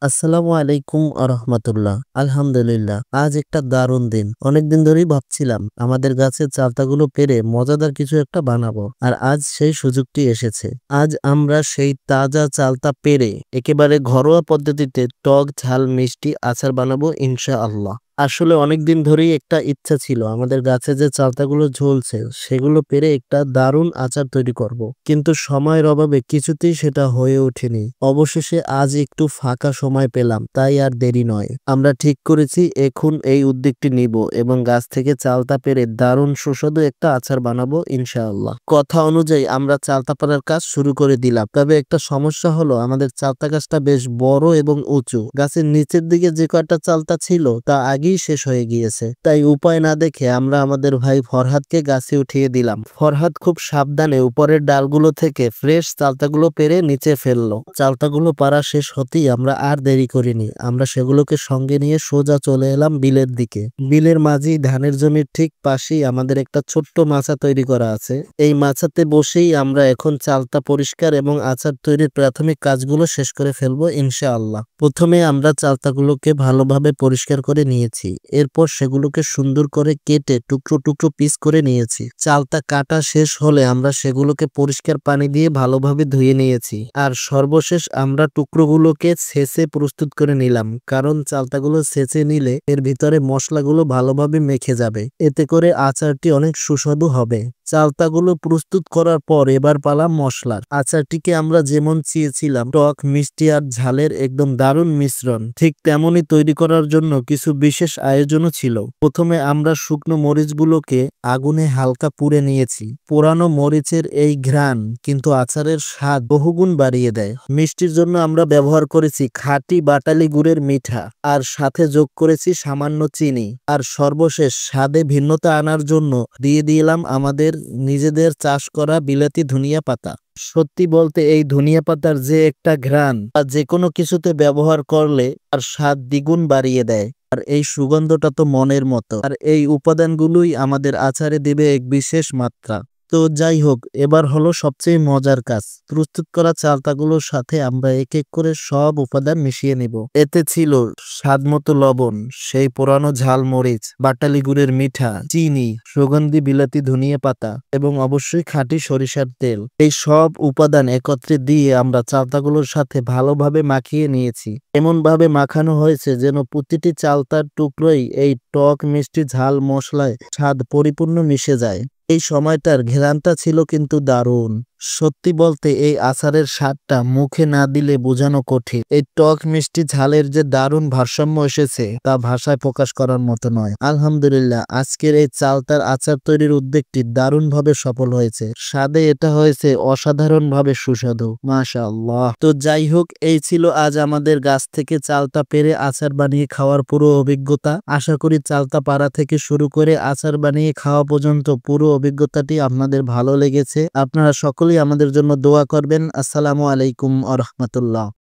আসসালামু আলাইকুম আরহামাতুল্লাহ। আলহামদুলিল্লাহ, আজ একটা দারুণ দিন। অনেকদিন ধরেই ভাবছিলাম আমাদের গাছের চালতাগুলো পেরে মজাদার কিছু একটা বানাবো, আর আজ সেই সুযোগটি এসেছে। আজ আমরা সেই তাজা চালতা পেরে একেবারে ঘরোয়া পদ্ধতিতে টক ঝাল মিষ্টি আচার বানাবো ইনশাআল্লাহ। আসলে অনেকদিন ধরেই একটা ইচ্ছা ছিল আমাদের গাছে যে চালতাগুলো ঝুলছে সেগুলো পেরে একটা দারুণ আচার তৈরি করব, কিন্তু সময়ের অভাবে কিছুতেই সেটা হয়ে ওঠেনি। অবশেষে আজ একটু ফাঁকা সময় পেলাম, তাই আর দেরি নয়, আমরা ঠিক করেছি এখন এই উদ্যোগটি নিব এবং গাছ থেকে চালতা পেরে দারুণ সুস্বাদু একটা আচার বানাবো ইনশাআল্লাহ। কথা অনুযায়ী আমরা চালতা পাড়ার কাজ শুরু করে দিলাম। তবে একটা সমস্যা হলো, আমাদের চালতা গাছটা বেশ বড় এবং উঁচু। গাছের নিচের দিকে যে কয়টা চালতা ছিল তা আগেই শেষ হয়ে গিয়েছে, তাই উপায় না দেখে আমরা আমাদের ভাই ফরহাদকে গাছে উঠিয়ে দিলাম। ফরহাদ খুব সাবধানে উপরের ডালগুলো থেকে ফ্রেশ চালতাগুলো পেরে নিচে ফেললো। চালতাগুলো পাড়া শেষ হতেই আমরা আর দেরি করিনি, আমরা সেগুলোকে সঙ্গে নিয়ে সোজা চলে এলাম বিলের দিকে। বিলের মাঝি ধানের জমির ঠিক পাশেই আমাদের একটা ছোট্ট মাচা তৈরি করা আছে। এই মাচাতে বসেই আমরা এখন চালতা পরিষ্কার এবং আচার তৈরির প্রাথমিক কাজগুলো শেষ করে ফেলবো ইনশাআল্লাহ। প্রথমে আমরা চালতাগুলোকে ভালোভাবে পরিষ্কার করে নিয়েছি, এরপর সেগুলোকে সুন্দর করে কেটে টুকরো টুকরো পিস করে নিয়েছি। চালতা কাটা শেষ হলে আমরা সেগুলোকে পরিষ্কার পানি দিয়ে ভালোভাবে ধুয়ে নিয়েছি, আর সর্বশেষ আমরা টুকরোগুলোকে ছেঁচে প্রস্তুত করে নিলাম, কারণ চালতাগুলো ছেঁচে নিলে এর ভিতরে মশলাগুলো ভালোভাবে মেখে যাবে, এতে করে আচারটি অনেক সুস্বাদু হবে। চালতাগুলো প্রস্তুত করার পর এবার পালা মশলার। আচারটিকে আমরা যেমন চেয়েছিলাম, টক মিষ্টি আর ঝালের একদম দারুণ মিশ্রণ, ঠিক তেমনই তৈরি করার জন্য কিছু বিশেষ আয়োজনও ছিল। প্রথমে আমরা শুকনো মরিচগুলোকে আগুনে হালকা পুড়ে নিয়েছি। পোড়ানো মরিচের এই ঘ্রাণ কিন্তু আচারের স্বাদ বহুগুণ বাড়িয়ে দেয়। মিষ্টির জন্য আমরা ব্যবহার করেছি খাঁটি বাটালি গুড়ের মিঠা, আর সাথে যোগ করেছি সামান্য চিনি। আর সর্বশেষ স্বাদে ভিন্নতা আনার জন্য দিয়ে দিলাম আমাদের নিজেদের চাষ করা বিলাতি ধনিয়া পাতা। সত্যি বলতে এই ধনিয়া পাতার যে একটা ঘ্রাণ তা যে কোনো কিছুতে ব্যবহার করলে আর স্বাদ দ্বিগুণ বাড়িয়ে দেয়। আর এই সুগন্ধটা তো মনের মতো, আর এই উপাদানগুলোই আমাদের আচারে দেবে এক বিশেষ মাত্রা। তো যাই হোক, এবার হলো সবচেয়ে মজার কাজ। প্রস্তুত করা চালতাগুলোর সাথে আমরা এক এক করে সব উপাদান মিশিয়ে নিব। এতে ছিল স্বাদ মতো লবণ, সেই পোড়ানো ঝাল মরিচ, বাটালি গুড়ের মিঠা, চিনি, সুগন্ধি বিলাতি ধনিয়া পাতা এবং অবশ্যই খাঁটি সরিষার তেল। এই সব উপাদান একত্রে দিয়ে আমরা চালতাগুলোর সাথে ভালোভাবে মাখিয়ে নিয়েছি। এমন ভাবে মাখানো হয়েছে যেন প্রতিটি চালতার টুকরোই এই টক মিষ্টি ঝাল মশলায় স্বাদ পরিপূর্ণ মিশে যায়। এই সময়টার ঘ্রাণটা ছিল কিন্তু দারুণ। সত্যি বলতে এই আচারের স্বাদটা মুখে না দিলে বোঝানো কঠিন। এই টক মিষ্টি ঝালের যে দারুণ ভারসাম্য এসেছে তা ভাষায় প্রকাশ করার মতো নয়। আলহামদুলিল্লাহ, আজকের এই চালতার আচার তৈরির উদ্যোগটি দারুণভাবে সফল হয়েছে। স্বাদে এটা হয়েছে অসাধারণভাবে সুস্বাদু, মাশাআল্লাহ। তো যাই হোক, এই ছিল আজ আমাদের গাছ থেকে চালতা পেরে আচার বানিয়ে খাওয়ার পুরো অভিজ্ঞতা। আশা করি চালতা পাড়া থেকে শুরু করে আচার বানিয়ে খাওয়া পর্যন্ত পুরো অভিজ্ঞতাটি আপনাদের ভালো লেগেছে। আপনারা সকলেই আমাদের জন্য দোয়া করবেন। আসসালামু আলাইকুম ওয়া রাহমাতুল্লাহ।